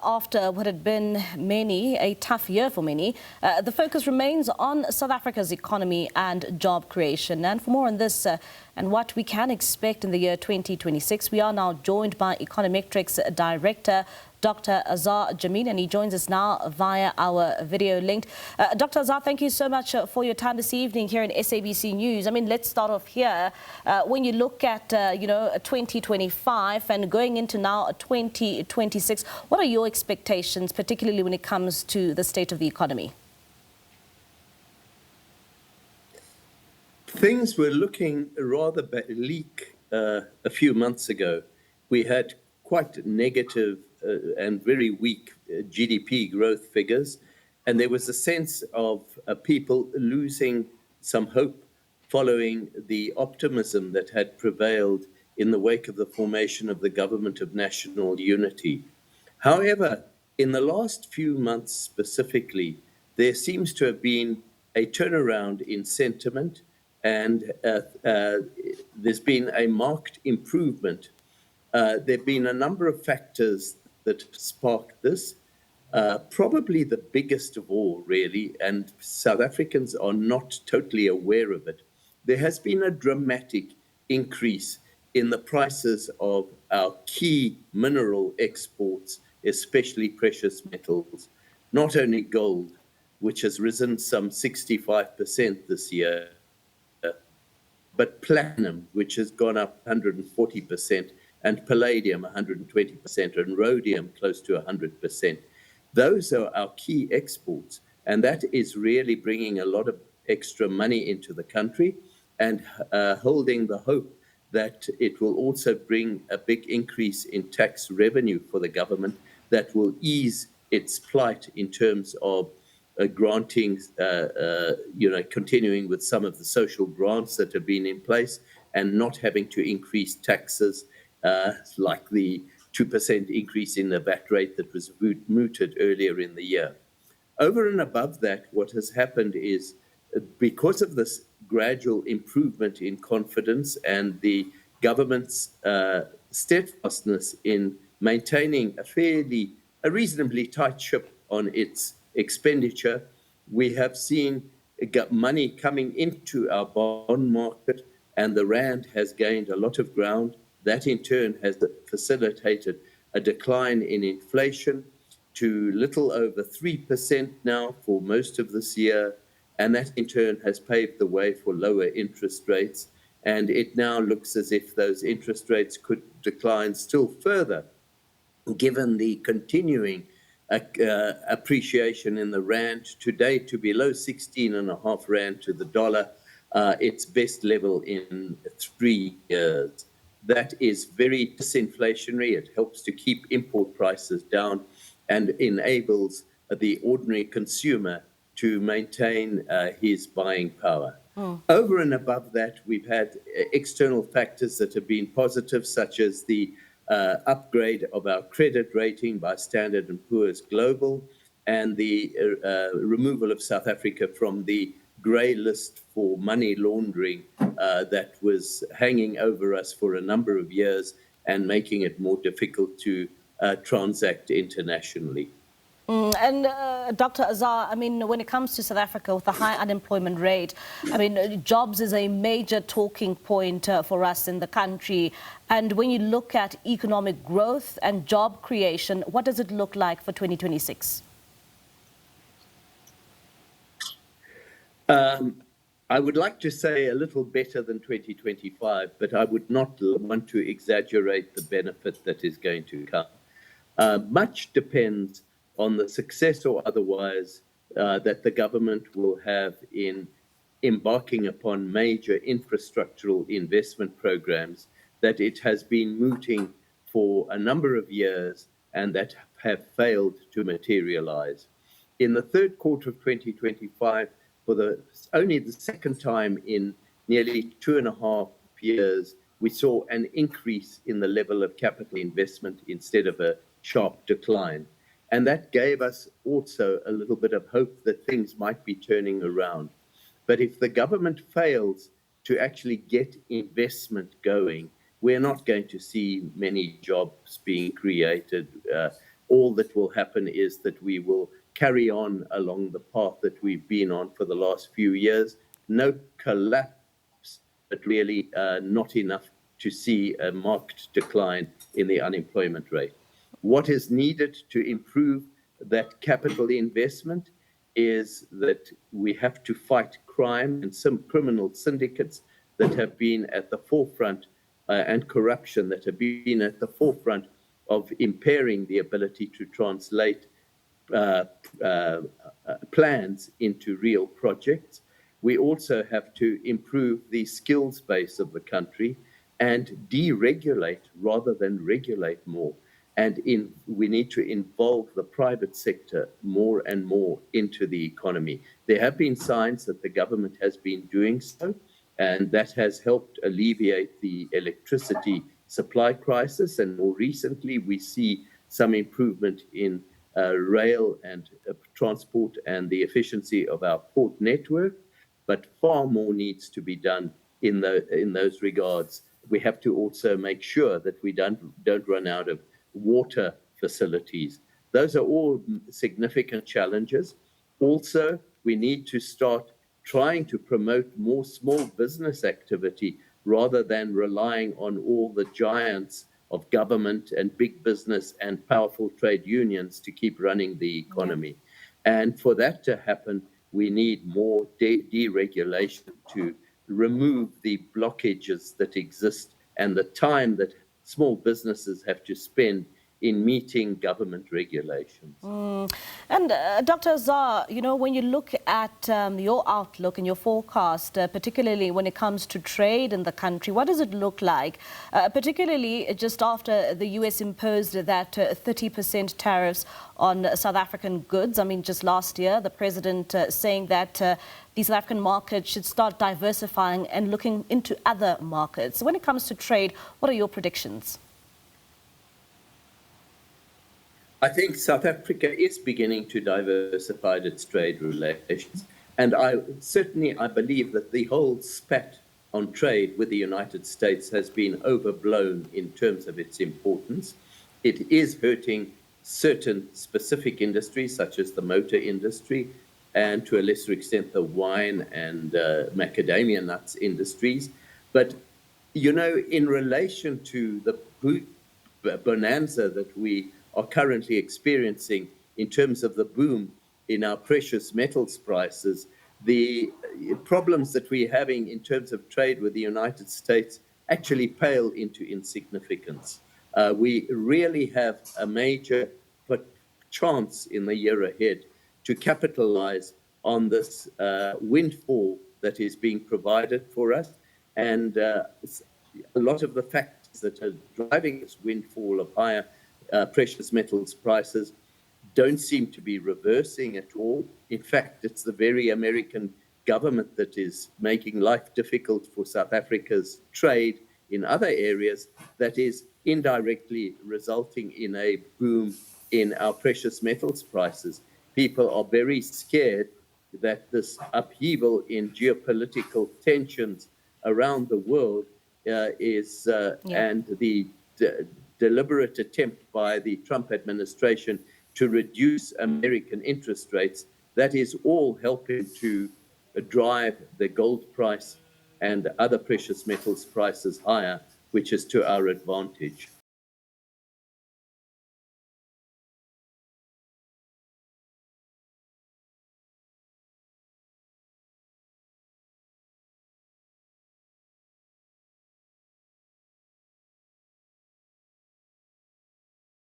After what had been a tough year for many, the focus remains on South Africa's economy and job creation. And for more on this and what we can expect in the year 2026, we are now joined by Econometrix Director Dr Azar Jammine, and he joins us now via our video link. Dr Azar, thank you so much for your time this evening here in SABC News. I mean, let's start off here. When you look at, 2025 and going into now 2026, what are your expectations, particularly when it comes to the state of the economy? Things were looking rather bleak a few months ago. We had quite negative and very weak GDP growth figures, and there was a sense of people losing some hope following the optimism that had prevailed in the wake of the formation of the Government of National Unity. However, in the last few months specifically, there seems to have been a turnaround in sentiment, and there's been a marked improvement. There have been a number of factors that sparked this. Probably the biggest of all, really, and South Africans are not totally aware of it. There has been a dramatic increase in the prices of our key mineral exports, especially precious metals, not only gold, which has risen some 65% this year, but platinum, which has gone up 140%, and palladium 120%, and rhodium close to 100%. Those are our key exports, and that is really bringing a lot of extra money into the country and holding the hope that it will also bring a big increase in tax revenue for the government that will ease its plight in terms of granting, continuing with some of the social grants that have been in place and not having to increase taxes like the 2% increase in the VAT rate that was mooted earlier in the year. Over and above that, what has happened is because of this gradual improvement in confidence and the government's steadfastness in maintaining a reasonably tight ship on its expenditure, we have seen money coming into our bond market, and the rand has gained a lot of ground. That in turn has facilitated a decline in inflation to little over 3% now for most of this year, and that in turn has paved the way for lower interest rates, and it now looks as if those interest rates could decline still further, given the continuing appreciation in the rand, today to below 16.5 rand to the dollar, its best level in 3 years. That is very disinflationary. It helps to keep import prices down and enables the ordinary consumer to maintain his buying power. Over and above that, we've had external factors that have been positive, such as the upgrade of our credit rating by Standard & Poor's Global and the removal of South Africa from the grey list for money laundering that was hanging over us for a number of years and making it more difficult to transact internationally. Dr. Azar, I mean, when it comes to South Africa with the high unemployment rate, I mean, jobs is a major talking point for us in the country. And when you look at economic growth and job creation, what does it look like for 2026? I would like to say a little better than 2025, but I would not want to exaggerate the benefit that is going to come. Much depends on the success or otherwise that the government will have in embarking upon major infrastructural investment programs that it has been mooting for a number of years and that have failed to materialize. In the third quarter of 2025, for only the second time in nearly 2.5 years, we saw an increase in the level of capital investment instead of a sharp decline. And that gave us also a little bit of hope that things might be turning around. But if the government fails to actually get investment going, we're not going to see many jobs being created. all that will happen is that we will carry on along the path that we've been on for the last few years. No collapse, but really not enough to see a marked decline in the unemployment rate. What is needed to improve that capital investment is that we have to fight crime and some criminal syndicates that have been at the forefront and corruption that have been at the forefront of impairing the ability to translate uh, uh, plans into real projects. We also have to improve the skills base of the country and deregulate rather than regulate more. And we need to involve the private sector more and more into the economy. There have been signs that the government has been doing so, and that has helped alleviate the electricity supply crisis. And more recently, we see some improvement in rail and transport and the efficiency of our port network, but far more needs to be done in those regards. We have to also make sure that we don't run out of water facilities. Those are all significant challenges. Also, we need to start trying to promote more small business activity rather than relying on all the giants of government and big business and powerful trade unions to keep running the economy. And for that to happen, we need more deregulation to remove the blockages that exist and the time that small businesses have to spend in meeting government regulations. And Dr. Azar, you know, when you look at your outlook and your forecast, particularly when it comes to trade in the country, what does it look like? Particularly just after the US imposed that 30% tariffs on South African goods. I mean, just last year, the president saying that the South African market should start diversifying and looking into other markets. So when it comes to trade, what are your predictions? I think South Africa is beginning to diversify its trade relations. And I believe that the whole spat on trade with the United States has been overblown in terms of its importance. It is hurting certain specific industries, such as the motor industry, and to a lesser extent, the wine and macadamia nuts industries. But, you know, in relation to the bonanza that we are currently experiencing in terms of the boom in our precious metals prices, the problems that we're having in terms of trade with the United States actually pale into insignificance. We really have a major chance in the year ahead to capitalize on this windfall that is being provided for us. And a lot of the factors that are driving this windfall of higher precious metals prices don't seem to be reversing at all. In fact, it's the very American government that is making life difficult for South Africa's trade in other areas that is indirectly resulting in a boom in our precious metals prices. People are very scared that this upheaval in geopolitical tensions around the world and the deliberate attempt by the Trump administration to reduce American interest rates, that is all helping to drive the gold price and other precious metals prices higher, which is to our advantage.